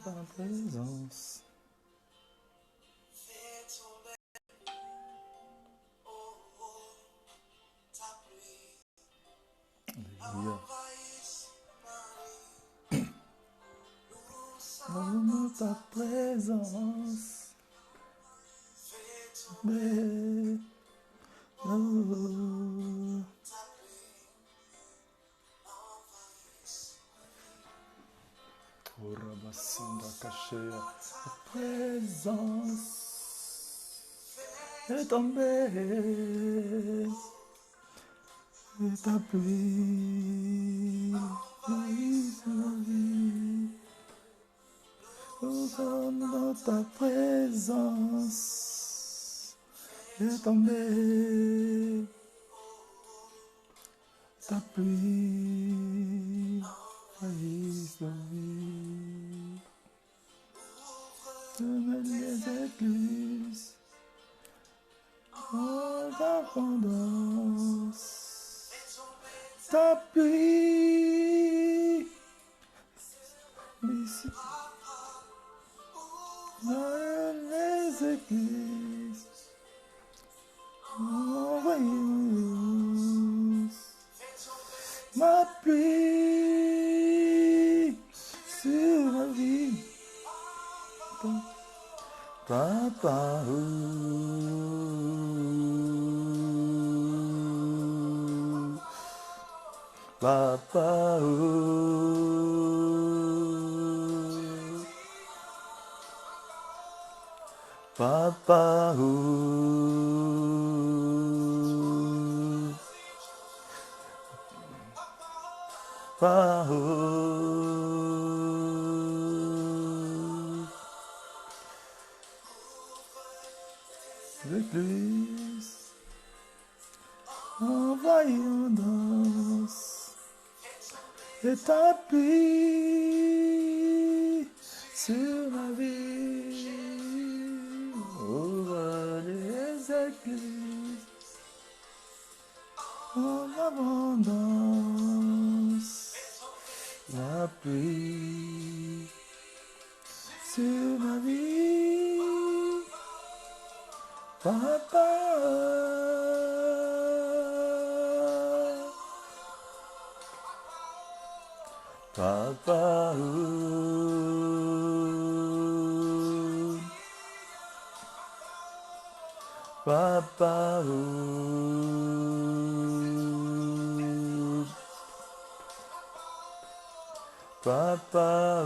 ta présence. Alléluia. Dans ta présence. Mais, oh. Oh, Rabassanda caché, ta présence est tombée, établie, oh, dans ta présence est tombée, établie, établie. Les églises en abondance t'appuie ici dans les églises en voyance m'appuie sur la vie. Papa, Papa, Papa, Papa, l'église envahie en danse et t'appuie sur ma vie. Ouvre les églises en abondance, m'appuie sur ma vie. Papa, Papa, Papa, Papa,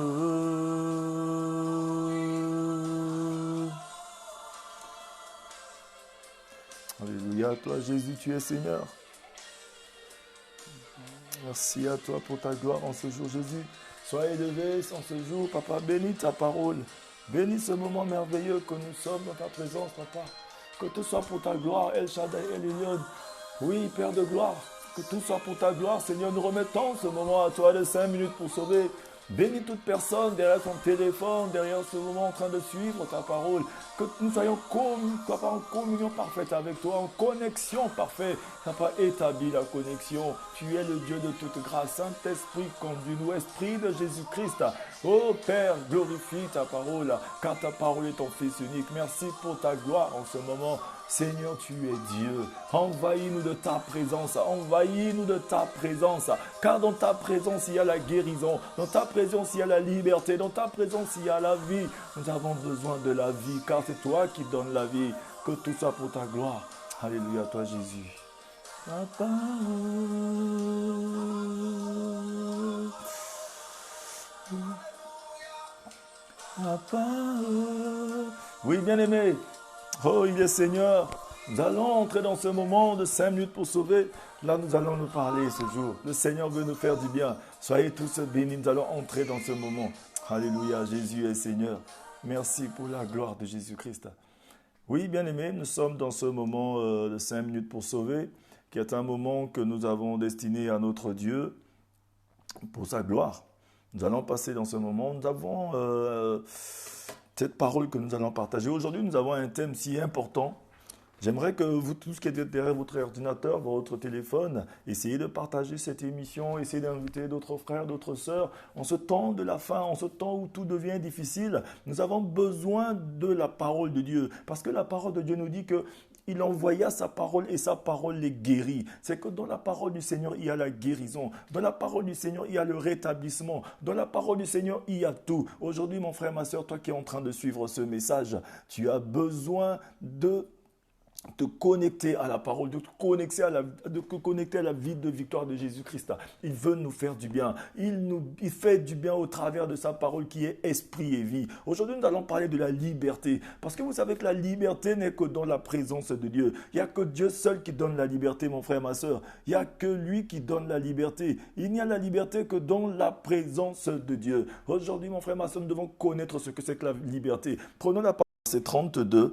alléluia, à toi Jésus, tu es Seigneur. Merci à toi pour ta gloire en ce jour, Jésus. Sois élevé en ce jour, Papa. Bénis ta parole. Bénis ce moment merveilleux que nous sommes dans ta présence, Papa. Que tout soit pour ta gloire, El Shaddai, El Elyon. Oui, Père de gloire, que tout soit pour ta gloire, Seigneur. Nous remettons ce moment à toi de 5 minutes pour sauver. Bénis toute personne derrière son téléphone, derrière ce moment en train de suivre ta parole. Que nous soyons en communion parfaite avec toi, en connexion parfaite. Papa, établis la connexion. Tu es le Dieu de toute grâce. Saint-Esprit, conduis-nous, Esprit de Jésus-Christ. Oh Père, glorifie ta parole, car ta parole est ton Fils unique. Merci pour ta gloire en ce moment. Seigneur, tu es Dieu. Envahis-nous de ta présence. Envahis-nous de ta présence. Car dans ta présence, il y a la guérison. Dans ta présence, il y a la liberté. Dans ta présence, il y a la vie. Nous avons besoin de la vie, car c'est toi qui donnes la vie. Que tout soit pour ta gloire. Alléluia, toi Jésus. Papa. Papa. Oui, bien-aimé. Oh, il est Seigneur. Nous allons entrer dans ce moment de 5 minutes pour sauver. Là, nous allons nous parler ce jour. Le Seigneur veut nous faire du bien. Soyez tous bénis. Nous allons entrer dans ce moment. Alléluia, Jésus est Seigneur. Merci pour la gloire de Jésus-Christ. Oui, bien-aimés, nous sommes dans ce moment de 5 minutes pour sauver, qui est un moment que nous avons destiné à notre Dieu pour sa gloire. Nous allons passer dans ce moment. Nous avons cette parole que nous allons partager. Aujourd'hui, nous avons un thème si important. J'aimerais que vous tous qui êtes derrière votre ordinateur, votre téléphone, essayez de partager cette émission, essayez d'inviter d'autres frères, d'autres sœurs. En ce temps de la fin, en ce temps où tout devient difficile, nous avons besoin de la parole de Dieu. Parce que la parole de Dieu nous dit que il envoya sa parole et sa parole les guérit. C'est que dans la parole du Seigneur, il y a la guérison. Dans la parole du Seigneur, il y a le rétablissement. Dans la parole du Seigneur, il y a tout. Aujourd'hui, mon frère, ma soeur, toi qui es en train de suivre ce message, tu as besoin de te connecter à la parole, de te connecter à la vie de victoire de Jésus-Christ. Il veut nous faire du bien. Il fait du bien au travers de sa parole qui est esprit et vie. Aujourd'hui, nous allons parler de la liberté. Parce que vous savez que la liberté n'est que dans la présence de Dieu. Il n'y a que Dieu seul qui donne la liberté, mon frère, ma soeur. Il n'y a que lui qui donne la liberté. Il n'y a la liberté que dans la présence de Dieu. Aujourd'hui, mon frère, ma soeur, nous devons connaître ce que c'est que la liberté. Prenons la parole, c'est 32.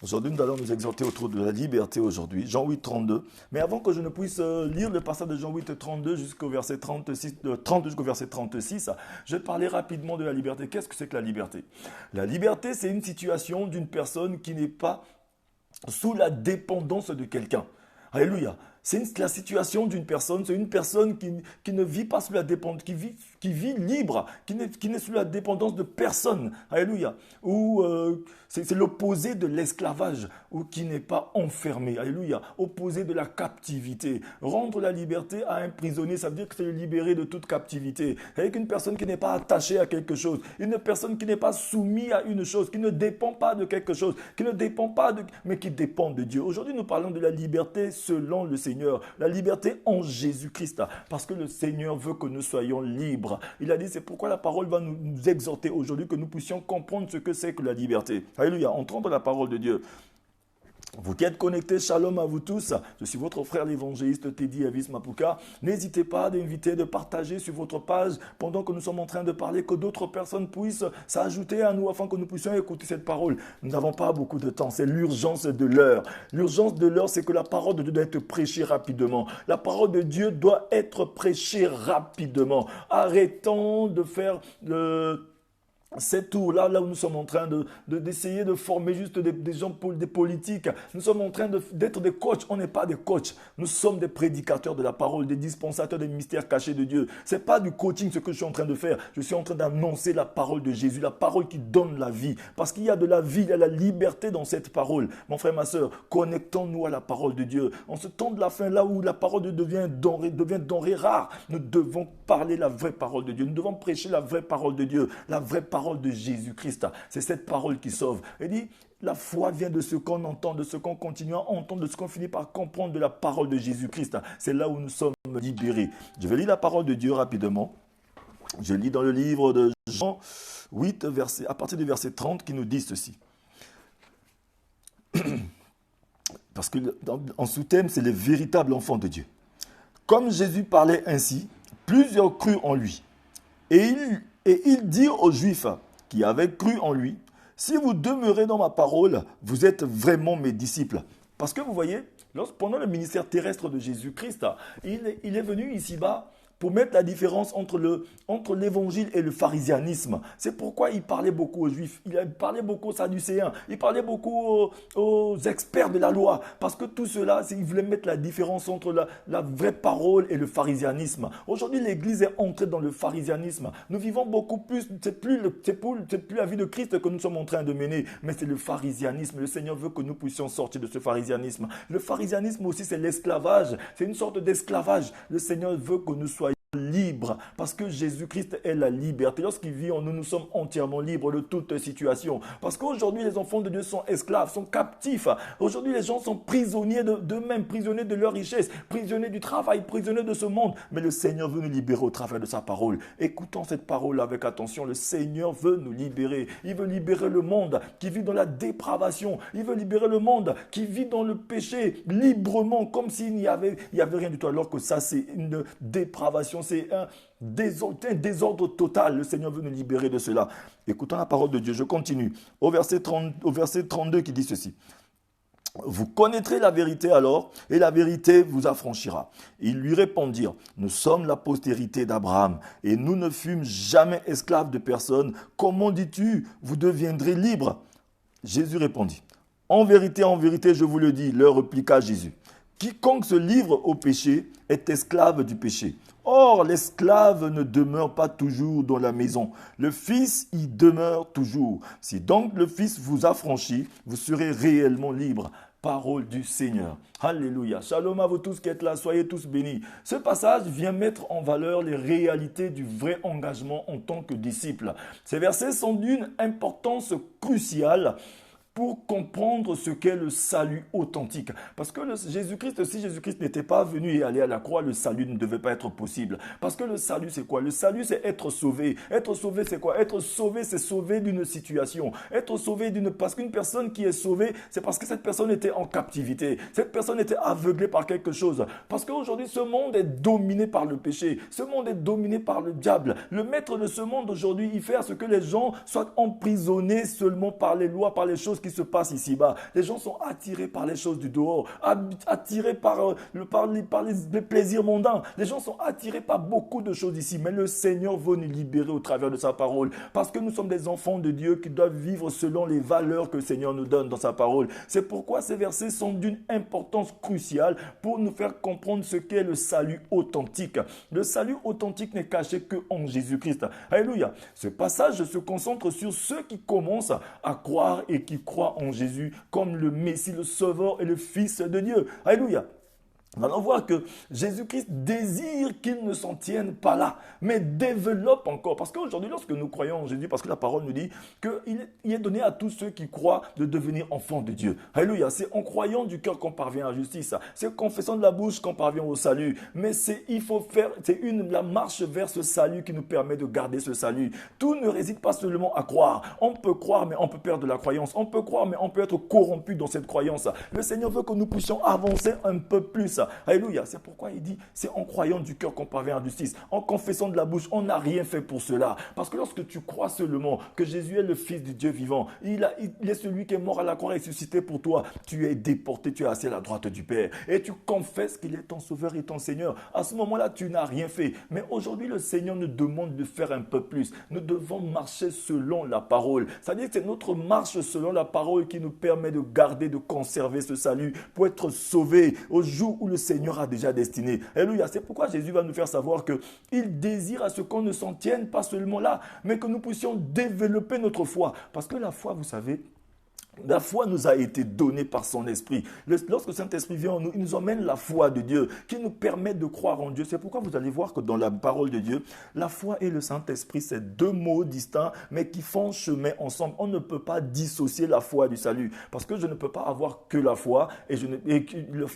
Aujourd'hui, nous allons nous exhorter autour de la liberté aujourd'hui. Jean 8, 32. Mais avant que je ne puisse lire le passage de Jean 8, 32 jusqu'au verset 36, 30 jusqu'au verset 36, je vais parler rapidement de la liberté. Qu'est-ce que c'est que la liberté? La liberté, c'est une situation d'une personne qui n'est pas sous la dépendance de quelqu'un. Alléluia. C'est la situation d'une personne, c'est une personne qui ne vit pas sous la dépendance, qui vit libre, qui n'est sous la dépendance de personne. Alléluia. Ou c'est l'opposé de l'esclavage, ou qui n'est pas enfermé. Alléluia. Opposé de la captivité. Rendre la liberté à un prisonnier, ça veut dire que c'est le libérer de toute captivité. Avec une personne qui n'est pas attachée à quelque chose, une personne qui n'est pas soumise à une chose, qui ne dépend pas de quelque chose, qui ne dépend pas mais qui dépend de Dieu. Aujourd'hui, nous parlons de la liberté selon le Seigneur, la liberté en Jésus-Christ, parce que le Seigneur veut que nous soyons libres. Il a dit, c'est pourquoi la parole va nous exhorter aujourd'hui, que nous puissions comprendre ce que c'est que la liberté. Alléluia, entrons dans la parole de Dieu. Vous qui êtes connectés, shalom à vous tous. Je suis votre frère l'évangéliste Teddy Avis Mapuka. N'hésitez pas d'inviter, de partager sur votre page pendant que nous sommes en train de parler, que d'autres personnes puissent s'ajouter à nous afin que nous puissions écouter cette parole. Nous n'avons pas beaucoup de temps, c'est l'urgence de l'heure. L'urgence de l'heure, c'est que la parole de Dieu doit être prêchée rapidement. La parole de Dieu doit être prêchée rapidement. Arrêtons de faire c'est tout, là où nous sommes en train d'essayer de former juste des gens, des politiques. Nous sommes en train d'être des coachs. On n'est pas des coachs. Nous sommes des prédicateurs de la parole, des dispensateurs des mystères cachés de Dieu. Ce n'est pas du coaching ce que je suis en train de faire. Je suis en train d'annoncer la parole de Jésus, la parole qui donne la vie. Parce qu'il y a de la vie, il y a la liberté dans cette parole. Mon frère, ma soeur, connectons-nous à la parole de Dieu. En ce temps de la fin, là où la parole de Dieu devient denrée rare, nous devons parler la vraie parole de Dieu. Nous devons prêcher la vraie parole de Dieu, la vraie parole de Jésus-Christ. C'est cette parole qui sauve. Il dit, la foi vient de ce qu'on entend, de ce qu'on continue à entendre, de ce qu'on finit par comprendre de la parole de Jésus-Christ. C'est là où nous sommes libérés. Je vais lire la parole de Dieu rapidement. Je lis dans le livre de Jean 8, à partir du verset 30, qui nous dit ceci. Parce que en sous-thème, c'est les véritables enfants de Dieu. Comme Jésus parlait ainsi, plusieurs crurent en lui. Et il dit aux Juifs qui avaient cru en lui, « Si vous demeurez dans ma parole, vous êtes vraiment mes disciples. » Parce que vous voyez, pendant le ministère terrestre de Jésus-Christ, il est venu ici-bas pour mettre la différence entre l'évangile et le pharisianisme. C'est pourquoi il parlait beaucoup aux Juifs, il parlait beaucoup aux Sadducéens, il parlait beaucoup aux experts de la loi. Parce que tout cela, il voulait mettre la différence entre la vraie parole et le pharisianisme. Aujourd'hui, l'Église est entrée dans le pharisianisme. Nous vivons beaucoup plus, c'est plus la vie de Christ que nous sommes en train de mener, mais c'est le pharisianisme. Le Seigneur veut que nous puissions sortir de ce pharisianisme. Le pharisianisme aussi, c'est l'esclavage. C'est une sorte d'esclavage. Le Seigneur veut que nous soyons libre, parce que Jésus-Christ est la liberté. Lorsqu'il vit en nous, nous sommes entièrement libres de toute situation. Parce qu'aujourd'hui, les enfants de Dieu sont esclaves, sont captifs. Aujourd'hui, les gens sont prisonniers d'eux-mêmes, prisonniers de leur richesse, prisonniers du travail, prisonniers de ce monde. Mais le Seigneur veut nous libérer au travers de sa parole. Écoutons cette parole avec attention. Le Seigneur veut nous libérer. Il veut libérer le monde qui vit dans la dépravation. Il veut libérer le monde qui vit dans le péché librement, comme s'il n'y avait rien du tout. Alors que ça, c'est une dépravation. C'est un désordre total. Le Seigneur veut nous libérer de cela. Écoutons la parole de Dieu. Je continue. Au verset 32 qui dit ceci. Vous connaîtrez la vérité alors, et la vérité vous affranchira. Ils lui répondirent, nous sommes la postérité d'Abraham, et nous ne fûmes jamais esclaves de personne. Comment dis-tu, vous deviendrez libres? Jésus répondit, en vérité, je vous le dis, leur répliqua Jésus. Quiconque se livre au péché est esclave du péché. Or, l'esclave ne demeure pas toujours dans la maison. Le Fils y demeure toujours. Si donc le Fils vous affranchit, vous serez réellement libre. Parole du Seigneur. Alléluia. Shalom à vous tous qui êtes là, soyez tous bénis. Ce passage vient mettre en valeur les réalités du vrai engagement en tant que disciple. Ces versets sont d'une importance cruciale pour comprendre ce qu'est le salut authentique. Parce que Jésus-Christ, si Jésus-Christ n'était pas venu et allé à la croix, le salut ne devait pas être possible. Parce que le salut, c'est quoi? Le salut, c'est être sauvé. Être sauvé, c'est quoi? Être sauvé, c'est sauver d'une situation. Être sauvé parce qu'une personne qui est sauvée, c'est parce que cette personne était en captivité. Cette personne était aveuglée par quelque chose. Parce qu'aujourd'hui, ce monde est dominé par le péché. Ce monde est dominé par le diable. Le maître de ce monde aujourd'hui, il fait à ce que les gens soient emprisonnés seulement par les lois, par les choses qui se passe ici-bas. Les gens sont attirés par les choses du dehors, attirés par les plaisirs mondains. Les gens sont attirés par beaucoup de choses ici. Mais le Seigneur veut nous libérer au travers de sa parole. Parce que nous sommes des enfants de Dieu qui doivent vivre selon les valeurs que le Seigneur nous donne dans sa parole. C'est pourquoi ces versets sont d'une importance cruciale pour nous faire comprendre ce qu'est le salut authentique. Le salut authentique n'est caché qu'en Jésus-Christ. Alléluia. Ce passage se concentre sur ceux qui commencent à croire et qui croient en Jésus comme le Messie, le Sauveur et le Fils de Dieu. Alléluia. Nous allons voir que Jésus-Christ désire qu'ils ne s'en tiennent pas là, mais développe encore. Parce qu'aujourd'hui, lorsque nous croyons en Jésus, parce que la parole nous dit qu'il est donné à tous ceux qui croient de devenir enfants de Dieu. Alléluia. C'est en croyant du cœur qu'on parvient à la justice. C'est en confessant de la bouche qu'on parvient au salut. Mais c'est la marche vers ce salut qui nous permet de garder ce salut. Tout ne réside pas seulement à croire. On peut croire, mais on peut perdre la croyance. On peut croire, mais on peut être corrompu dans cette croyance. Le Seigneur veut que nous puissions avancer un peu plus. Alléluia. C'est pourquoi il dit, c'est en croyant du cœur qu'on parvient à la justice. En confessant de la bouche, on n'a rien fait pour cela. Parce que lorsque tu crois seulement que Jésus est le Fils du Dieu vivant, il est celui qui est mort à la croix et ressuscité pour toi, tu es déporté, tu es assis à la droite du Père. Et tu confesses qu'il est ton Sauveur et ton Seigneur. À ce moment-là, tu n'as rien fait. Mais aujourd'hui, le Seigneur nous demande de faire un peu plus. Nous devons marcher selon la parole. C'est-à-dire que c'est notre marche selon la parole qui nous permet de garder, de conserver ce salut pour être sauvés au jour où le Seigneur a déjà destiné. Alléluia. C'est pourquoi Jésus va nous faire savoir qu'il désire à ce qu'on ne s'en tienne pas seulement là, mais que nous puissions développer notre foi. Parce que la foi, vous savez, la foi nous a été donnée par son esprit. Lorsque le Saint-Esprit vient en nous, il nous emmène la foi de Dieu qui nous permet de croire en Dieu. C'est pourquoi vous allez voir que dans la parole de Dieu, la foi et le Saint-Esprit, c'est deux mots distincts, mais qui font chemin ensemble. On ne peut pas dissocier la foi du salut. Parce que je ne peux pas avoir que la foi et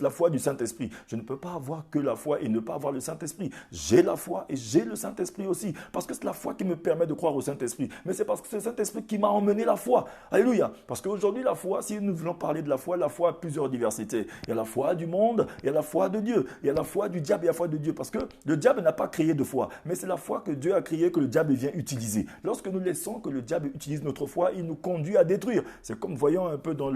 la foi du Saint-Esprit. Je ne peux pas avoir que la foi et ne pas avoir le Saint-Esprit. J'ai la foi et j'ai le Saint-Esprit aussi. Parce que c'est la foi qui me permet de croire au Saint-Esprit. Mais c'est parce que c'est le Saint-Esprit qui m'a emmené la foi. Alléluia. Parce qu'aujourd'hui, la foi, si nous voulons parler de la foi a plusieurs diversités. Il y a la foi du monde, il y a la foi de Dieu, il y a la foi du diable et la foi de Dieu. Parce que le diable n'a pas créé de foi, mais c'est la foi que Dieu a créée que le diable vient utiliser. Lorsque nous laissons que le diable utilise notre foi, il nous conduit à détruire. C'est comme voyons un peu dans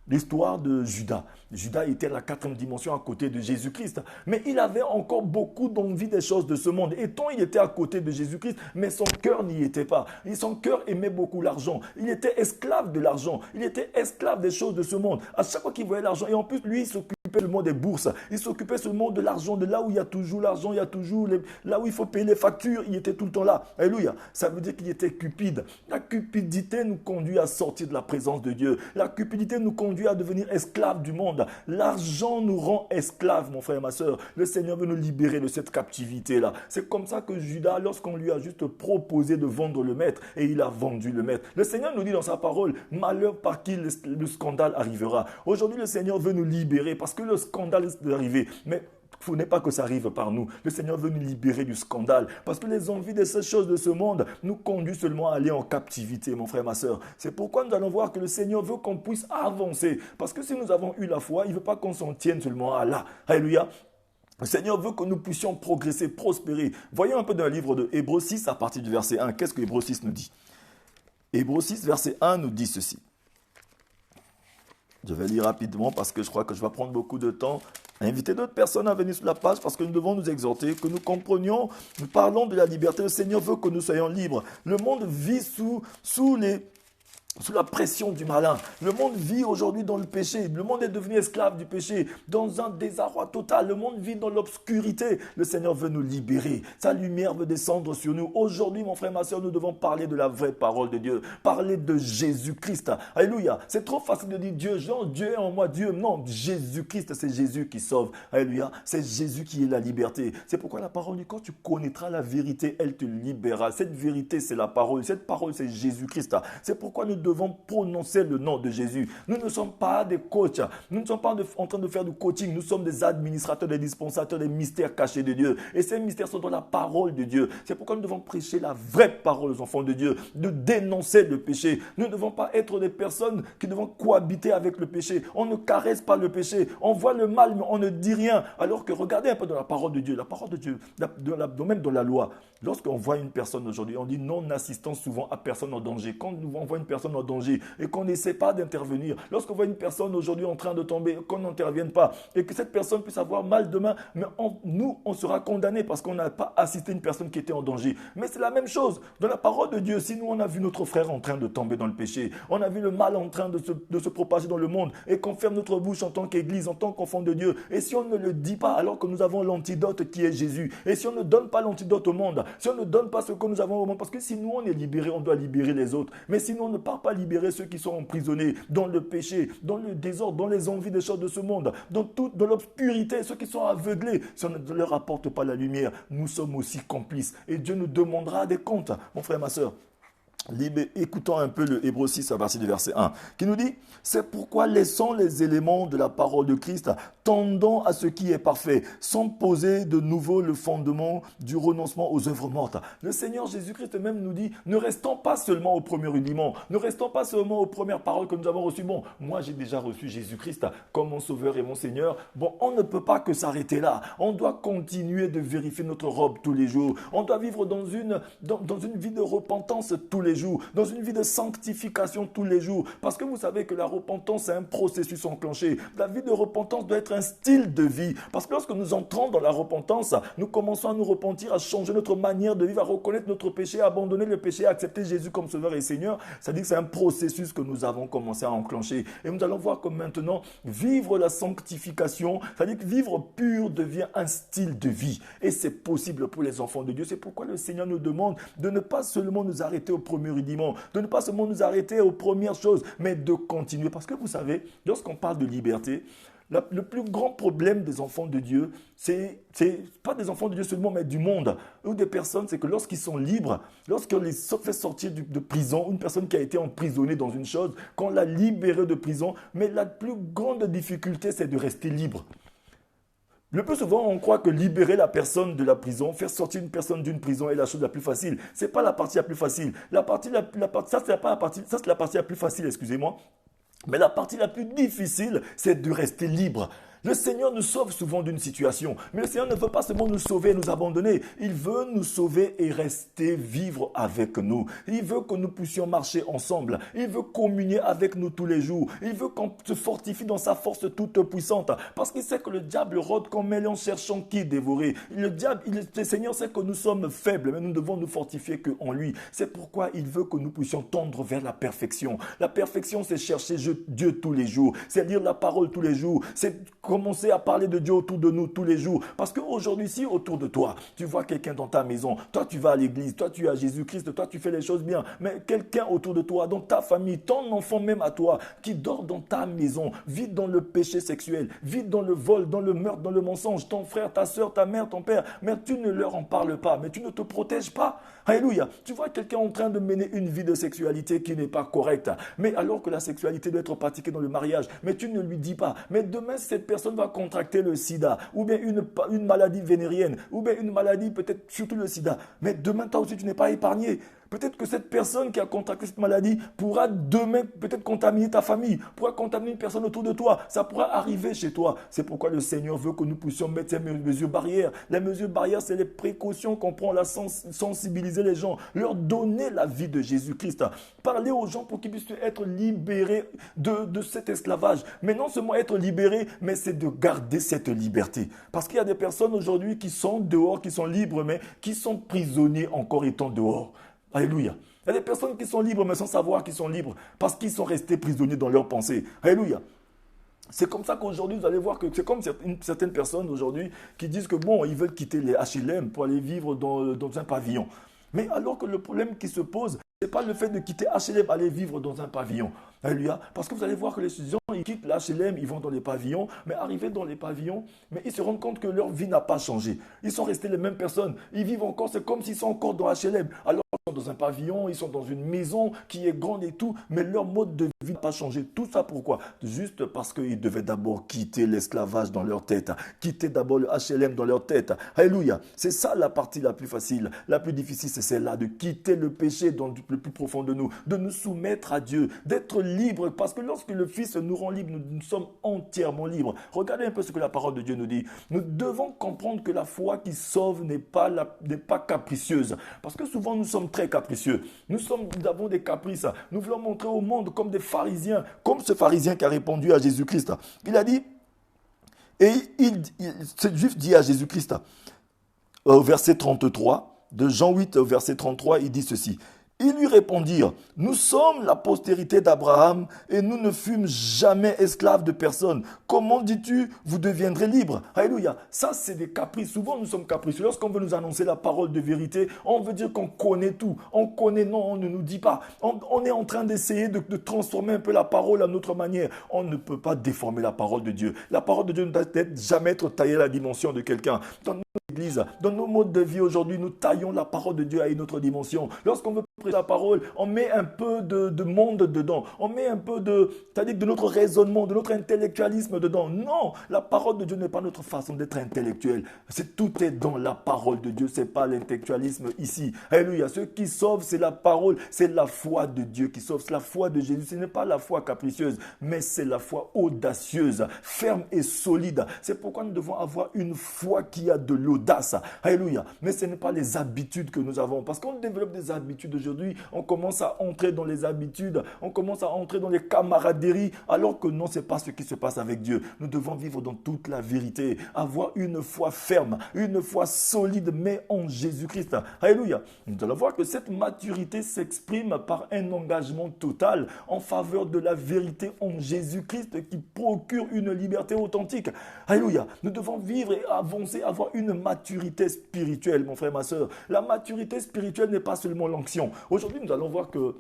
l'histoire de Judas. Judas était à la 4e dimension à côté de Jésus-Christ. Mais il avait encore beaucoup d'envie des choses de ce monde. Et tant il était à côté de Jésus-Christ, mais son cœur n'y était pas. Et son cœur aimait beaucoup l'argent. Il était esclave de l'argent. Il était esclave des choses de ce monde. À chaque fois qu'il voyait l'argent, et en plus, lui, il s'occupait seulement des bourses. Il s'occupait seulement de l'argent, de là où il y a toujours l'argent, il y a toujours là où il faut payer les factures, il était tout le temps là. Alléluia. Ça veut dire qu'il était cupide. La cupidité nous conduit à sortir de la présence de Dieu. La cupidité nous conduit à devenir esclaves du monde. L'argent nous rend esclaves, mon frère et ma soeur. Le Seigneur veut nous libérer de cette captivité-là. C'est comme ça que Judas, lorsqu'on lui a juste proposé de vendre le maître, et il a vendu le maître. Le Seigneur nous dit dans sa parole, malheur par qui le scandale arrivera. Aujourd'hui, le Seigneur veut nous libérer parce que le scandale risque d'arriver. Mais il ne faut pas que ça arrive par nous. Le Seigneur veut nous libérer du scandale. Parce que les envies de ces choses de ce monde nous conduisent seulement à aller en captivité, mon frère, ma soeur. C'est pourquoi nous allons voir que le Seigneur veut qu'on puisse avancer. Parce que si nous avons eu la foi, il ne veut pas qu'on s'en tienne seulement à là. Alléluia. Le Seigneur veut que nous puissions progresser, prospérer. Voyons un peu dans le livre de Hébreux 6 à partir du verset 1. Qu'est-ce que Hébreux 6 nous dit? Hébreux 6, verset 1 nous dit ceci. Je vais lire rapidement parce que je crois que je vais prendre beaucoup de temps. Invitez d'autres personnes à venir sur la page parce que nous devons nous exhorter, que nous comprenions, nous parlons de la liberté. Le Seigneur veut que nous soyons libres. Le monde vit sous sous la pression du malin. Le monde vit aujourd'hui dans le péché. Le monde est devenu esclave du péché, dans un désarroi total. Le monde vit dans l'obscurité. Le Seigneur veut nous libérer. Sa lumière veut descendre sur nous. Aujourd'hui, mon frère, ma soeur, nous devons parler de la vraie parole de Dieu. Parler de Jésus-Christ. Alléluia. C'est trop facile de dire Dieu, genre, Dieu est en moi, Dieu. Non, Jésus-Christ, c'est Jésus qui sauve. Alléluia. C'est Jésus qui est la liberté. C'est pourquoi la parole dit, quand tu connaîtras la vérité, elle te libérera. Cette vérité, c'est la parole. Cette parole, c'est Jésus-Christ. C'est pourquoi nous devons prononcer le nom de Jésus. Nous ne sommes pas des coachs. Nous ne sommes pas en train de faire du coaching. Nous sommes des administrateurs, des dispensateurs des mystères cachés de Dieu. Et ces mystères sont dans la parole de Dieu. C'est pourquoi nous devons prêcher la vraie parole aux enfants de Dieu, de dénoncer le péché. Nous ne devons pas être des personnes qui devons cohabiter avec le péché. On ne caresse pas le péché. On voit le mal, mais on ne dit rien. Alors que regardez un peu dans la parole de Dieu. La parole de Dieu, même dans la loi. Lorsqu'on voit une personne aujourd'hui, on dit non assistant souvent à personne en danger. Quand on voit une personne en danger et qu'on n'essaie pas d'intervenir, lorsqu'on voit une personne aujourd'hui en train de tomber, qu'on n'intervienne pas et que cette personne puisse avoir mal demain, mais on sera condamné parce qu'on n'a pas assisté une personne qui était en danger. Mais c'est la même chose. Dans la parole de Dieu, si nous on a vu notre frère en train de tomber dans le péché, on a vu le mal en train de se propager dans le monde et qu'on ferme notre bouche en tant qu'église, en tant qu'enfant de Dieu, et si on ne le dit pas alors que nous avons l'antidote qui est Jésus, et si on ne donne pas l'antidote au monde, si on ne donne pas ce que nous avons au monde, parce que si nous on est libérés, on doit libérer les autres, mais si nous on ne part pas libérer ceux qui sont emprisonnés dans le péché, dans le désordre, dans les envies des choses de ce monde, dans l'obscurité, ceux qui sont aveuglés, si on ne leur apporte pas la lumière, nous sommes aussi complices et Dieu nous demandera des comptes, mon frère, ma soeur. Écoutons un peu le Hébreux 6 à partir du verset 1 qui nous dit « C'est pourquoi laissons les éléments de la parole de Christ tendant à ce qui est parfait, sans poser de nouveau le fondement du renoncement aux œuvres mortes. » Le Seigneur Jésus-Christ même nous dit « Ne restons pas seulement au premier rudiment, ne restons pas seulement aux premières paroles que nous avons reçues. Bon, moi j'ai déjà reçu Jésus-Christ comme mon sauveur et mon Seigneur. Bon, on ne peut pas que s'arrêter là. On doit continuer de vérifier notre robe tous les jours. On doit vivre dans une vie de repentance tous les jours, dans une vie de sanctification tous les jours. Parce que vous savez que la repentance, c'est un processus enclenché. La vie de repentance doit être un style de vie. Parce que lorsque nous entrons dans la repentance, nous commençons à nous repentir, à changer notre manière de vivre, à reconnaître notre péché, à abandonner le péché, à accepter Jésus comme Sauveur et Seigneur. C'est-à-dire que c'est un processus que nous avons commencé à enclencher. Et nous allons voir que maintenant, vivre la sanctification, c'est-à-dire que vivre pur devient un style de vie. Et c'est possible pour les enfants de Dieu. C'est pourquoi le Seigneur nous demande de ne pas seulement nous arrêter au premier rudiment, de ne pas seulement nous arrêter aux premières choses, mais de continuer. Parce que vous savez, lorsqu'on parle de liberté, le plus grand problème des enfants de Dieu, c'est pas des enfants de Dieu seulement, mais du monde, ou des personnes, c'est que lorsqu'ils sont libres, lorsqu'on les fait sortir de prison, une personne qui a été emprisonnée dans une chose, qu'on l'a libérée de prison, mais la plus grande difficulté, c'est de rester libre. Le plus souvent, on croit que libérer la personne de la prison, faire sortir une personne d'une prison est la chose la plus facile. Ce n'est pas la partie la plus facile. Ça, c'est la partie la plus facile, excusez-moi. Mais la partie la plus difficile, c'est de rester libre. Le Seigneur nous sauve souvent d'une situation, mais le Seigneur ne veut pas seulement nous sauver et nous abandonner. Il veut nous sauver et rester vivre avec nous. Il veut que nous puissions marcher ensemble. Il veut communier avec nous tous les jours. Il veut qu'on se fortifie dans sa force toute puissante. Parce qu'il sait que le diable rôde comme un lion cherchant qui dévorer. Le Seigneur sait que nous sommes faibles, mais nous devons nous fortifier qu'en lui. C'est pourquoi il veut que nous puissions tendre vers la perfection. La perfection, c'est chercher Dieu tous les jours. C'est lire la parole tous les jours. C'est commencer à parler de Dieu autour de nous tous les jours. Parce qu'aujourd'hui, si autour de toi, tu vois quelqu'un dans ta maison, toi tu vas à l'église, toi tu as Jésus-Christ, toi tu fais les choses bien, mais quelqu'un autour de toi, dans ta famille, ton enfant même à toi, qui dort dans ta maison, vit dans le péché sexuel, vit dans le vol, dans le meurtre, dans le mensonge, ton frère, ta soeur, ta mère, ton père, mais tu ne leur en parles pas, mais tu ne te protèges pas. Alléluia. Tu vois quelqu'un en train de mener une vie de sexualité qui n'est pas correcte, mais alors que la sexualité doit être pratiquée dans le mariage, mais tu ne lui dis pas. Mais demain, cette personne va contracter le sida, ou bien une maladie vénérienne, ou bien une maladie, peut-être surtout le sida. Mais demain, toi aussi, tu n'es pas épargné. Peut-être que cette personne qui a contracté cette maladie pourra demain peut-être contaminer ta famille, pourra contaminer une personne autour de toi. Ça pourra arriver chez toi. C'est pourquoi le Seigneur veut que nous puissions mettre ces mesures barrières. Les mesures barrières, c'est les précautions qu'on prend, sensibiliser les gens, leur donner la vie de Jésus-Christ. Parler aux gens pour qu'ils puissent être libérés de cet esclavage. Mais non seulement être libérés, mais c'est de garder cette liberté. Parce qu'il y a des personnes aujourd'hui qui sont dehors, qui sont libres, mais qui sont prisonniers encore étant dehors. Alléluia. Il y a des personnes qui sont libres, mais sans savoir qu'ils sont libres, parce qu'ils sont restés prisonniers dans leurs pensées. Alléluia. C'est comme ça qu'aujourd'hui, vous allez voir que c'est comme certaines personnes aujourd'hui qui disent que bon, ils veulent quitter les HLM pour aller vivre dans un pavillon. Mais alors que le problème qui se pose, ce n'est pas le fait de quitter HLM, aller vivre dans un pavillon. Alléluia. Parce que vous allez voir que les étudiants, ils quittent l'HLM, ils vont dans les pavillons, mais arrivés dans les pavillons, mais ils se rendent compte que leur vie n'a pas changé. Ils sont restés les mêmes personnes. Ils vivent encore, c'est comme s'ils sont encore dans HLM. Alors, ils sont dans un pavillon, ils sont dans une maison qui est grande et tout, mais leur mode de vie n'a pas changé. Tout ça pourquoi? Juste parce qu'ils devaient d'abord quitter l'esclavage dans leur tête, quitter d'abord le HLM dans leur tête. Alléluia. C'est ça la partie la plus facile. La plus difficile, c'est celle-là, de quitter le péché dans le plus profond de nous, de nous soumettre à Dieu, d'être libre, parce que lorsque le Fils nous rend libres, nous sommes entièrement libres. Regardez un peu ce que la parole de Dieu nous dit. Nous devons comprendre que la foi qui sauve n'est pas capricieuse, parce que souvent nous sommes très capricieux. Nous avons des caprices. Nous voulons montrer au monde comme des pharisiens, comme ce pharisien qui a répondu à Jésus-Christ. Il a dit, et ce juif dit à Jésus-Christ, au verset 33, de Jean 8 au verset 33, il dit ceci. Ils lui répondirent, nous sommes la postérité d'Abraham et nous ne fûmes jamais esclaves de personne. Comment dis-tu, vous deviendrez libres? Alléluia. Ça, c'est des caprices. Souvent, nous sommes capricieux. Lorsqu'on veut nous annoncer la parole de vérité, on veut dire qu'on connaît tout. On connaît, non, on ne nous dit pas. On est en train d'essayer de transformer un peu la parole à notre manière. On ne peut pas déformer la parole de Dieu. La parole de Dieu ne doit jamais être taillée à la dimension de quelqu'un. Église, dans nos modes de vie aujourd'hui, nous taillons la parole de Dieu à une autre dimension. Lorsqu'on veut prêcher la parole, on met un peu de monde dedans. On met un peu c'est-à-dire de notre raisonnement, de notre intellectualisme dedans. Non, la parole de Dieu n'est pas notre façon d'être intellectuel. Tout est dans la parole de Dieu. C'est pas l'intellectualisme ici. Alléluia. Ce qui sauve, c'est la parole, c'est la foi de Dieu qui sauve. C'est la foi de Jésus. Ce n'est pas la foi capricieuse, mais c'est la foi audacieuse, ferme et solide. C'est pourquoi nous devons avoir une foi qui a de l'audace. Alléluia. Mais ce n'est pas les habitudes que nous avons. Parce qu'on développe des habitudes aujourd'hui, on commence à entrer dans les habitudes, on commence à entrer dans les camaraderies, alors que non, ce n'est pas ce qui se passe avec Dieu. Nous devons vivre dans toute la vérité, avoir une foi ferme, une foi solide, mais en Jésus-Christ. Alléluia. Nous allons voir que cette maturité s'exprime par un engagement total en faveur de la vérité en Jésus-Christ qui procure une liberté authentique. Alléluia. Nous devons vivre et avancer, avoir une maturité spirituelle, mon frère, ma soeur. La maturité spirituelle n'est pas seulement l'onction. Aujourd'hui, nous allons voir que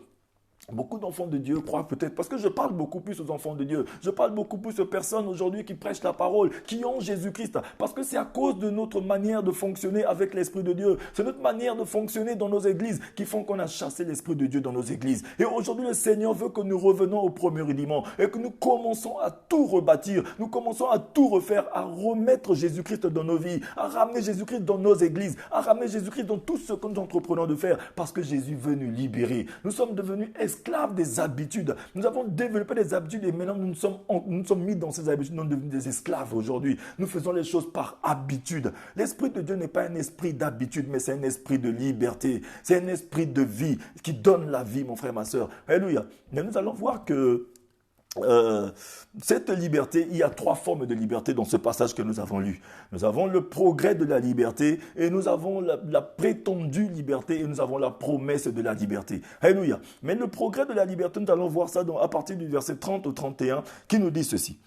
beaucoup d'enfants de Dieu croient peut-être, parce que je parle beaucoup plus aux enfants de Dieu, je parle beaucoup plus aux personnes aujourd'hui qui prêchent la parole, qui ont Jésus-Christ, parce que c'est à cause de notre manière de fonctionner avec l'Esprit de Dieu, c'est notre manière de fonctionner dans nos églises qui font qu'on a chassé l'Esprit de Dieu dans nos églises. Et aujourd'hui, le Seigneur veut que nous revenons au premier rudiment et que nous commençons à tout rebâtir, nous commençons à tout refaire, à remettre Jésus-Christ dans nos vies, à ramener Jésus-Christ dans nos églises, à ramener Jésus-Christ dans tout ce que nous entreprenons de faire, parce que Jésus veut nous libérer. Nous sommes devenus esclaves des habitudes. Nous avons développé des habitudes et maintenant nous nous sommes mis dans ces habitudes. Nous sommes devenus des esclaves aujourd'hui. Nous faisons les choses par habitude. L'Esprit de Dieu n'est pas un esprit d'habitude, mais c'est un esprit de liberté. C'est un esprit de vie qui donne la vie, mon frère, ma soeur. Alléluia. Mais nous allons voir que cette liberté, il y a trois formes de liberté dans ce passage que nous avons lu. Nous avons le progrès de la liberté et nous avons la prétendue liberté et nous avons la promesse de la liberté. Alléluia. Mais le progrès de la liberté, nous allons voir ça à partir du verset 30 au 31 qui nous dit ceci.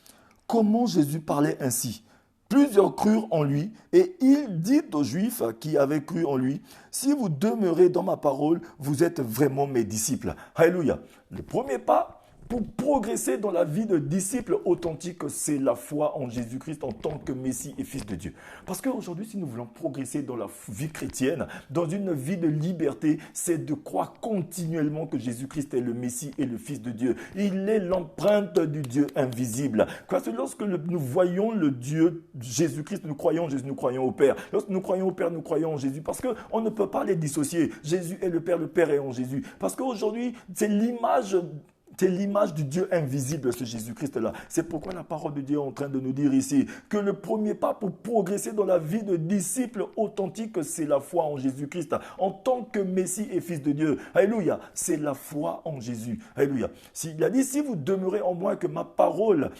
Comment Jésus parlait ainsi? Plusieurs crurent en lui et il dit aux Juifs qui avaient cru en lui, si vous demeurez dans ma parole, vous êtes vraiment mes disciples. Alléluia. Le premier pas, pour progresser dans la vie de disciple authentique, c'est la foi en Jésus-Christ en tant que Messie et Fils de Dieu. Parce qu'aujourd'hui, si nous voulons progresser dans la vie chrétienne, dans une vie de liberté, c'est de croire continuellement que Jésus-Christ est le Messie et le Fils de Dieu. Il est l'empreinte du Dieu invisible. Parce que lorsque nous voyons le Dieu Jésus-Christ, nous croyons en Jésus, nous croyons au Père. Lorsque nous croyons au Père, nous croyons en Jésus. Parce qu'on ne peut pas les dissocier. Jésus est le Père est en Jésus. Parce qu'aujourd'hui, c'est l'image du Dieu invisible, ce Jésus-Christ-là. C'est pourquoi la parole de Dieu est en train de nous dire ici que le premier pas pour progresser dans la vie de disciple authentique, c'est la foi en Jésus-Christ en tant que Messie et Fils de Dieu. Alléluia. C'est la foi en Jésus. Alléluia. Il a dit, si vous demeurez en moi, que ma parole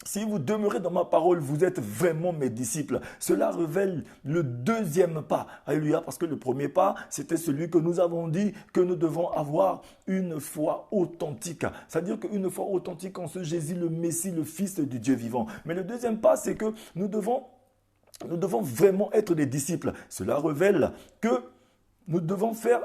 Si vous demeurez dans ma parole, vous êtes vraiment mes disciples. Cela révèle le deuxième pas. Alléluia, parce que le premier pas, c'était celui que nous avons dit que nous devons avoir une foi authentique. C'est-à-dire qu'une foi authentique en ce Jésus, le Messie, le Fils du Dieu vivant. Mais le deuxième pas, c'est que nous devons vraiment être des disciples. Cela révèle que nous devons faire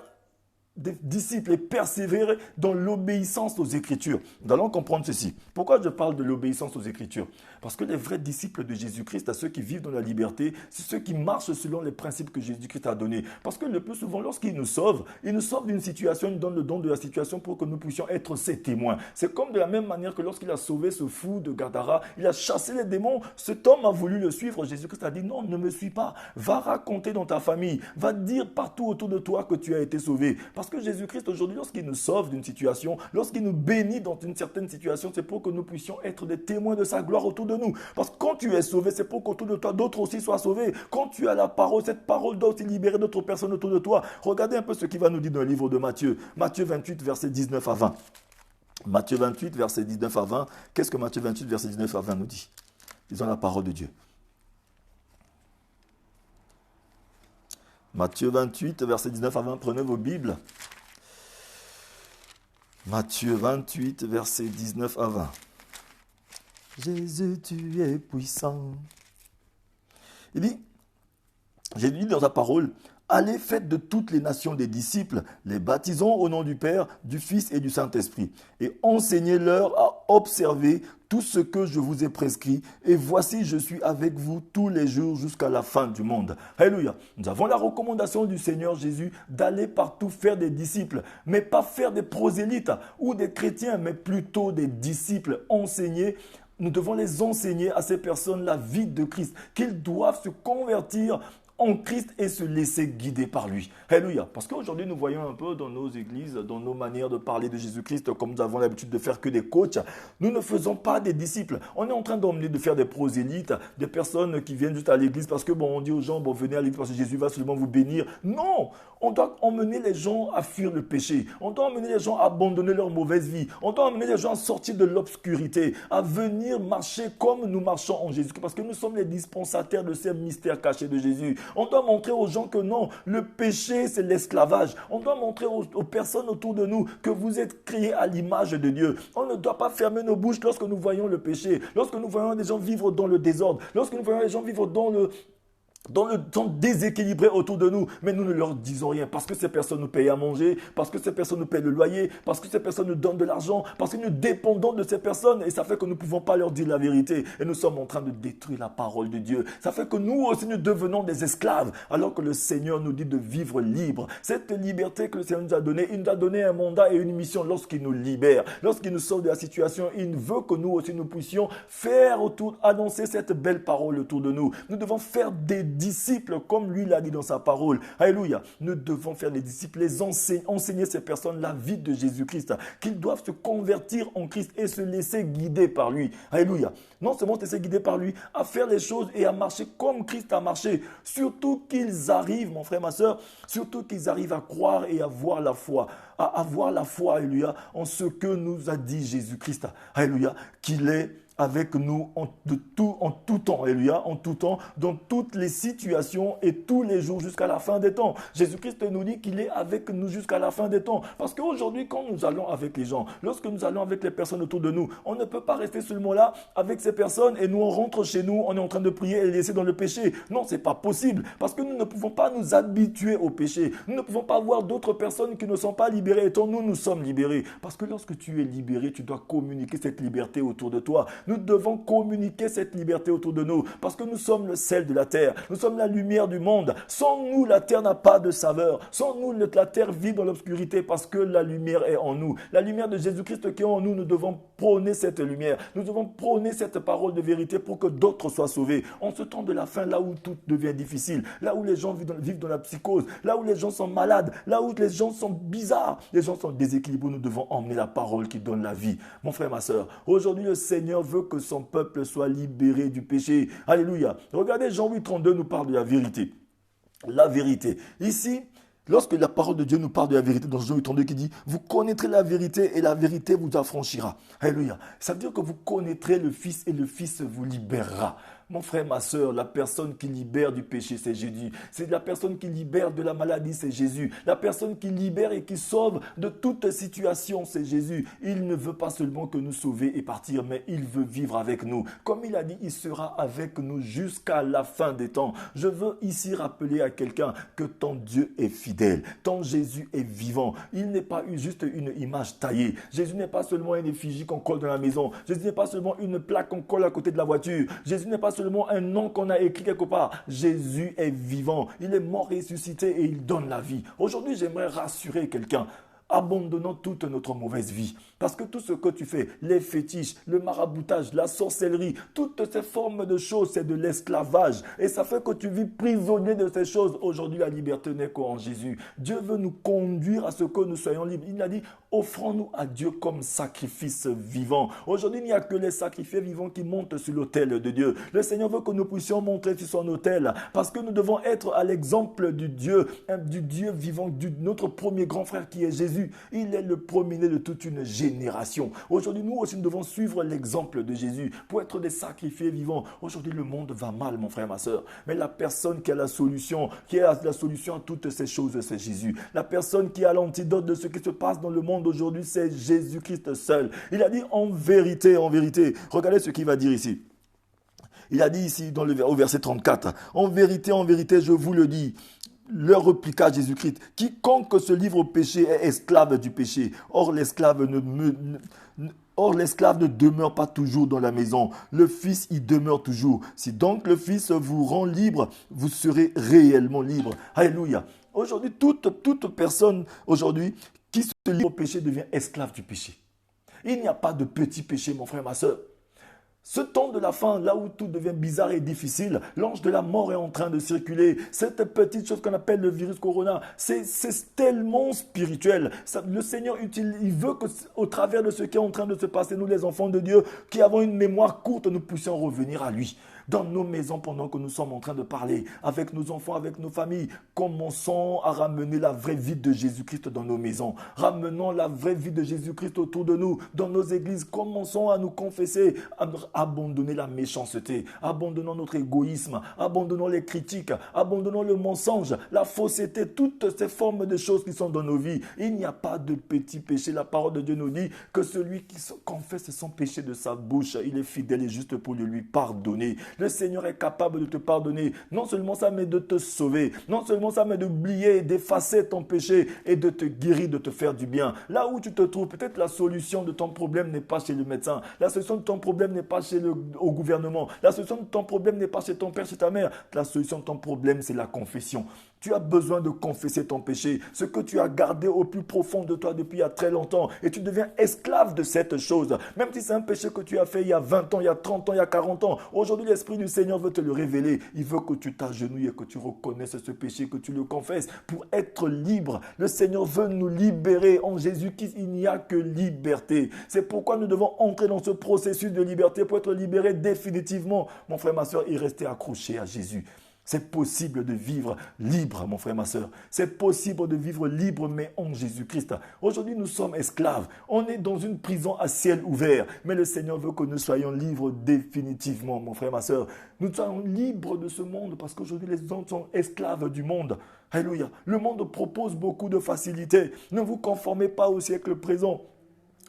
des disciples et persévérer dans l'obéissance aux Écritures. Nous allons comprendre ceci. Pourquoi je parle de l'obéissance aux Écritures? Parce que les vrais disciples de Jésus-Christ, à ceux qui vivent dans la liberté, c'est ceux qui marchent selon les principes que Jésus-Christ a donnés. Parce que le plus souvent, lorsqu'il nous sauve d'une situation, il nous donne le don de la situation pour que nous puissions être ses témoins. C'est comme de la même manière que lorsqu'il a sauvé ce fou de Gadara, il a chassé les démons, cet homme a voulu le suivre. Jésus-Christ a dit non, ne me suis pas. Va raconter dans ta famille, va dire partout autour de toi que tu as été sauvé. Parce que Jésus-Christ, aujourd'hui, lorsqu'il nous sauve d'une situation, lorsqu'il nous bénit dans une certaine situation, c'est pour que nous puissions être des témoins de sa gloire autour de nous. Parce que quand tu es sauvé, c'est pour qu'autour de toi, d'autres aussi soient sauvés. Quand tu as la parole, cette parole doit aussi libérer d'autres personnes autour de toi. Regardez un peu ce qu'il va nous dire dans le livre de Matthieu. Matthieu 28, versets 19 à 20. Matthieu 28, versets 19 à 20. Qu'est-ce que Matthieu 28, versets 19 à 20 nous dit? Disons la parole de Dieu. Matthieu 28, versets 19 à 20. Prenez vos Bibles. Matthieu 28, versets 19 à 20. Jésus, tu es puissant. Il dit, Jésus dit dans sa parole, allez, faites de toutes les nations des disciples, les baptisons au nom du Père, du Fils et du Saint-Esprit, et enseignez-leur à observer tout ce que je vous ai prescrit, et voici, je suis avec vous tous les jours jusqu'à la fin du monde. Alléluia. Nous avons la recommandation du Seigneur Jésus d'aller partout faire des disciples, mais pas faire des prosélytes ou des chrétiens, mais plutôt des disciples enseignés. Nous devons les enseigner à ces personnes la vie de Christ, qu'ils doivent se convertir en Christ et se laisser guider par lui. Alléluia. Parce qu'aujourd'hui, nous voyons un peu dans nos églises, dans nos manières de parler de Jésus-Christ, comme nous avons l'habitude de faire que des coachs, nous ne faisons pas des disciples. On est en train d'emmener, de faire des prosélytes, des personnes qui viennent juste à l'église parce que, on dit aux gens, venez à l'église parce que Jésus va seulement vous bénir. Non! On doit emmener les gens à fuir le péché. On doit emmener les gens à abandonner leur mauvaise vie. On doit emmener les gens à sortir de l'obscurité, à venir marcher comme nous marchons en Jésus. Parce que nous sommes les dispensataires de ces mystères cachés de Jésus. On doit montrer aux gens que non, le péché, c'est l'esclavage. On doit montrer aux personnes autour de nous que vous êtes créés à l'image de Dieu. On ne doit pas fermer nos bouches lorsque nous voyons le péché, lorsque nous voyons des gens vivre dans le désordre, lorsque nous voyons les gens vivre dans le temps déséquilibré autour de nous, mais nous ne leur disons rien parce que ces personnes nous payent à manger, parce que ces personnes nous payent le loyer, parce que ces personnes nous donnent de l'argent, parce que nous dépendons de ces personnes et ça fait que nous ne pouvons pas leur dire la vérité et nous sommes en train de détruire la parole de Dieu. Ça fait que nous aussi nous devenons des esclaves alors que le Seigneur nous dit de vivre libre. Cette liberté que le Seigneur nous a donnée, il nous a donné un mandat et une mission lorsqu'il nous libère, lorsqu'il nous sort de la situation, il veut que nous aussi nous puissions annoncer cette belle parole autour de nous. Nous devons faire des disciples, comme lui l'a dit dans sa parole. Alléluia. Nous devons faire des disciples, les enseigner ces personnes la vie de Jésus-Christ, qu'ils doivent se convertir en Christ et se laisser guider par lui. Alléluia. Non seulement se laisser guider par lui, à faire les choses et à marcher comme Christ a marché. Surtout qu'ils arrivent, mon frère, ma soeur, surtout qu'ils arrivent à croire et à avoir la foi. À avoir la foi, alléluia, en ce que nous a dit Jésus-Christ. Alléluia. Qu'il est avec nous en tout temps, alléluia, en tout temps, dans toutes les situations et tous les jours jusqu'à la fin des temps. Jésus-Christ nous dit qu'il est avec nous jusqu'à la fin des temps. Parce qu'aujourd'hui, quand nous allons avec les gens, lorsque nous allons avec les personnes autour de nous, on ne peut pas rester seulement là avec ces personnes et nous on rentre chez nous, on est en train de prier et les laisser dans le péché. Non, c'est pas possible parce que nous ne pouvons pas nous habituer au péché. Nous ne pouvons pas voir d'autres personnes qui ne sont pas libérées étant nous sommes libérés. Parce que lorsque tu es libéré, tu dois communiquer cette liberté autour de toi. Nous devons communiquer cette liberté autour de nous parce que nous sommes le sel de la terre. Nous sommes la lumière du monde. Sans nous, la terre n'a pas de saveur. Sans nous, la terre vit dans l'obscurité parce que la lumière est en nous. La lumière de Jésus-Christ qui est en nous, nous devons prôner cette lumière. Nous devons prôner cette parole de vérité pour que d'autres soient sauvés. En ce temps de la fin, là où tout devient difficile, là où les gens vivent dans la psychose, là où les gens sont malades, là où les gens sont bizarres, les gens sont déséquilibrés, nous devons emmener la parole qui donne la vie. Mon frère, ma soeur, aujourd'hui, le Seigneur veut que son peuple soit libéré du péché. Alléluia. Regardez, Jean 8, 32 nous parle de la vérité. La vérité. Ici, Lorsque la parole de Dieu nous parle de la vérité dans Jean 8:32 qui dit « Vous connaîtrez la vérité et la vérité vous affranchira. » Alléluia. Ça veut dire que vous connaîtrez le Fils et le Fils vous libérera. Mon frère, ma soeur, la personne qui libère du péché, c'est Jésus. C'est la personne qui libère de la maladie, c'est Jésus. La personne qui libère et qui sauve de toute situation, c'est Jésus. Il ne veut pas seulement que nous sauver et partir, mais il veut vivre avec nous. Comme il a dit, il sera avec nous jusqu'à la fin des temps. Je veux ici rappeler à quelqu'un que ton Dieu est fidèle. Ton Jésus est vivant. Il n'est pas juste une image taillée. Jésus n'est pas seulement une effigie qu'on colle dans la maison. Jésus n'est pas seulement une plaque qu'on colle à côté de la voiture. Jésus n'est pas seulement un nom qu'on a écrit quelque part. Jésus est vivant. Il est mort, ressuscité et il donne la vie. Aujourd'hui, j'aimerais rassurer quelqu'un. Abandonnons toute notre mauvaise vie. Parce que tout ce que tu fais, les fétiches, le maraboutage, la sorcellerie, toutes ces formes de choses, c'est de l'esclavage. Et ça fait que tu vis prisonnier de ces choses. Aujourd'hui, la liberté n'est qu'en Jésus. Dieu veut nous conduire à ce que nous soyons libres. Il a dit, offrons-nous à Dieu comme sacrifice vivant. Aujourd'hui, il n'y a que les sacrifiés vivants qui montent sur l'autel de Dieu. Le Seigneur veut que nous puissions monter sur son autel. Parce que nous devons être à l'exemple du Dieu vivant, de notre premier grand frère qui est Jésus. Il est le premier-né de toute une génération. Aujourd'hui, nous aussi, nous devons suivre l'exemple de Jésus pour être des sacrifiés vivants. Aujourd'hui, le monde va mal, mon frère, ma soeur. Mais la personne qui a la solution, à toutes ces choses, c'est Jésus. La personne qui a l'antidote de ce qui se passe dans le monde aujourd'hui, c'est Jésus-Christ seul. Il a dit en vérité, regardez ce qu'il va dire ici. Il a dit ici au verset 34, en vérité, je vous le dis, leur répliqua Jésus-Christ, quiconque se livre au péché est esclave du péché. Or, l'esclave ne demeure pas toujours dans la maison. Le Fils y demeure toujours. Si donc le Fils vous rend libre, vous serez réellement libre. Alléluia. Aujourd'hui, toute personne aujourd'hui qui se livre au péché devient esclave du péché. Il n'y a pas de petit péché, mon frère, ma soeur. Ce temps de la fin, là où tout devient bizarre et difficile, l'ange de la mort est en train de circuler. Cette petite chose qu'on appelle le virus corona, c'est tellement spirituel. Le Seigneur il veut qu'au travers de ce qui est en train de se passer, nous les enfants de Dieu, qui avons une mémoire courte, nous puissions revenir à lui. Dans nos maisons, pendant que nous sommes en train de parler, avec nos enfants, avec nos familles, commençons à ramener la vraie vie de Jésus-Christ dans nos maisons. Ramenons la vraie vie de Jésus-Christ autour de nous, dans nos églises. Commençons à nous confesser, à abandonner la méchanceté, abandonnons notre égoïsme, abandonnons les critiques, abandonnons le mensonge, la fausseté, toutes ces formes de choses qui sont dans nos vies. Il n'y a pas de petit péché. La parole de Dieu nous dit que celui qui confesse son péché de sa bouche, il est fidèle et juste pour lui pardonner. Le Seigneur est capable de te pardonner. Non seulement ça, mais de te sauver. Non seulement ça, mais d'oublier, d'effacer ton péché et de te guérir, de te faire du bien. Là où tu te trouves, peut-être la solution de ton problème n'est pas chez le médecin. La solution de ton problème n'est pas au gouvernement. La solution de ton problème n'est pas chez ton père, chez ta mère. La solution de ton problème, c'est la confession. Tu as besoin de confesser ton péché, ce que tu as gardé au plus profond de toi depuis il y a très longtemps. Et tu deviens esclave de cette chose. Même si c'est un péché que tu as fait il y a 20 ans, il y a 30 ans, il y a 40 ans. Aujourd'hui, l'Esprit du Seigneur veut te le révéler. Il veut que tu t'agenouilles et que tu reconnaisses ce péché, que tu le confesses pour être libre. Le Seigneur veut nous libérer. En Jésus-Christ, il n'y a que liberté. C'est pourquoi nous devons entrer dans ce processus de liberté pour être libérés définitivement. Mon frère, ma soeur, et rester accroché à Jésus. C'est possible de vivre libre, mon frère, ma soeur. C'est possible de vivre libre, mais en Jésus-Christ. Aujourd'hui, nous sommes esclaves. On est dans une prison à ciel ouvert. Mais le Seigneur veut que nous soyons libres définitivement, mon frère, ma soeur. Nous soyons libres de ce monde parce qu'aujourd'hui, les hommes sont esclaves du monde. Alléluia. Le monde propose beaucoup de facilités. Ne vous conformez pas au siècle présent,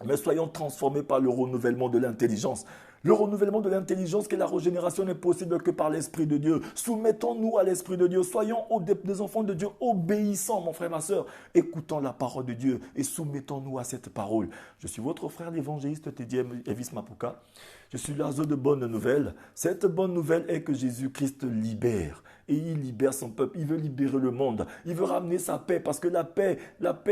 mais soyons transformés par le renouvellement de l'intelligence. Le renouvellement de l'intelligence, que la régénération n'est possible que par l'Esprit de Dieu. Soumettons-nous à l'Esprit de Dieu. Soyons des enfants de Dieu obéissants, mon frère, ma soeur. Écoutons la parole de Dieu et soumettons-nous à cette parole. Je suis votre frère l'évangéliste Teddy Elvis Mapuka. Je suis l'oiseau de bonne nouvelle. Cette bonne nouvelle est que Jésus-Christ libère. Et il libère son peuple. Il veut libérer le monde. Il veut ramener sa paix. Parce que la paix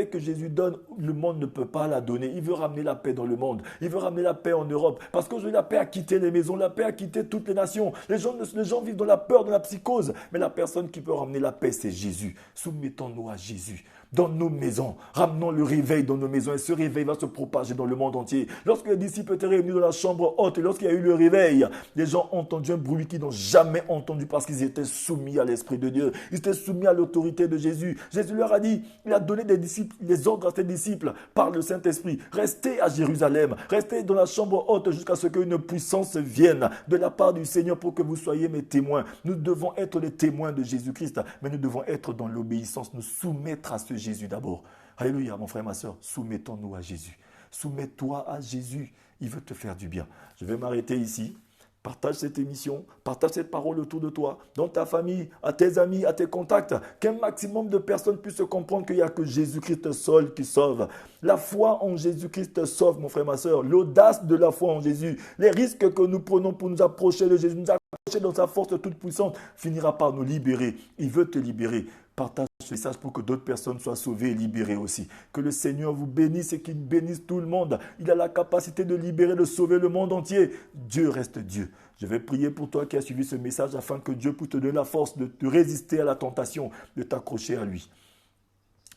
que Jésus donne, le monde ne peut pas la donner. Il veut ramener la paix dans le monde. Il veut ramener la paix en Europe. Parce qu'aujourd'hui, la paix a quitté les maisons. La paix a quitté toutes les nations. Les gens vivent dans la peur, dans la psychose. Mais la personne qui peut ramener la paix, c'est Jésus. Soumettons-nous à Jésus. Dans nos maisons, ramenons le réveil dans nos maisons et ce réveil va se propager dans le monde entier. Lorsque les disciples étaient réunis dans la chambre haute, lorsqu'il y a eu le réveil, les gens ont entendu un bruit qu'ils n'ont jamais entendu parce qu'ils étaient soumis à l'Esprit de Dieu. Ils étaient soumis à l'autorité de Jésus. Jésus leur a dit, il a donné des ordres à ses disciples par le Saint-Esprit. Restez à Jérusalem, restez dans la chambre haute jusqu'à ce qu'une puissance vienne de la part du Seigneur pour que vous soyez mes témoins. Nous devons être les témoins de Jésus-Christ, mais nous devons être dans l'obéissance, nous soumettre à ce Jésus d'abord. Alléluia, mon frère, ma soeur, soumettons-nous à Jésus. Soumets-toi à Jésus, il veut te faire du bien. Je vais m'arrêter ici. Partage cette émission, partage cette parole autour de toi, dans ta famille, à tes amis, à tes contacts, qu'un maximum de personnes puissent comprendre qu'il n'y a que Jésus-Christ seul qui sauve. La foi en Jésus-Christ sauve, mon frère, ma soeur. L'audace de la foi en Jésus, les risques que nous prenons pour nous approcher de Jésus, nous approcher dans sa force toute puissante, finira par nous libérer. Il veut te libérer. Partage ce message pour que d'autres personnes soient sauvées et libérées aussi. Que le Seigneur vous bénisse et qu'il bénisse tout le monde. Il a la capacité de libérer, de sauver le monde entier. Dieu reste Dieu. Je vais prier pour toi qui as suivi ce message afin que Dieu puisse te donner la force de résister à la tentation, de t'accrocher à lui.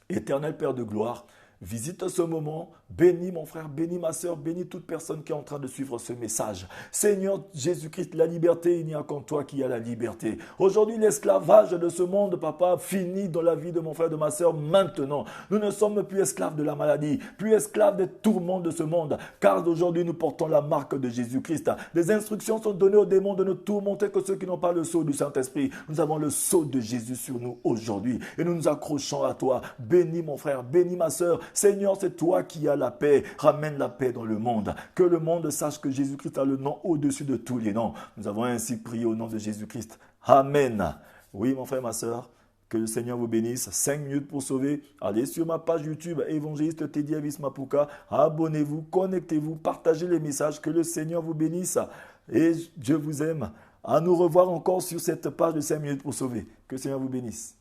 Éternel Père de gloire, visite ce moment, bénis mon frère, bénis ma soeur, bénis toute personne qui est en train de suivre ce message. Seigneur Jésus-Christ, la liberté, il n'y a qu'en toi qui a la liberté. Aujourd'hui, l'esclavage de ce monde, papa, finit dans la vie de mon frère, de ma soeur, maintenant. Nous ne sommes plus esclaves de la maladie, plus esclaves des tourments de ce monde, car aujourd'hui, nous portons la marque de Jésus-Christ. Des instructions sont données aux démons de ne tourmenter que ceux qui n'ont pas le sceau du Saint-Esprit. Nous avons le sceau de Jésus sur nous aujourd'hui et nous nous accrochons à toi. Bénis mon frère, bénis ma soeur. Seigneur, c'est toi qui as la paix. Ramène la paix dans le monde. Que le monde sache que Jésus-Christ a le nom au-dessus de tous les noms. Nous avons ainsi prié au nom de Jésus-Christ. Amen. Oui, mon frère, ma soeur, que le Seigneur vous bénisse. 5 minutes pour sauver. Allez sur ma page YouTube, évangéliste Teddy Avis Mapuka. Abonnez-vous, connectez-vous, partagez les messages. Que le Seigneur vous bénisse. Et Dieu vous aime. À nous revoir encore sur cette page de 5 minutes pour sauver. Que le Seigneur vous bénisse.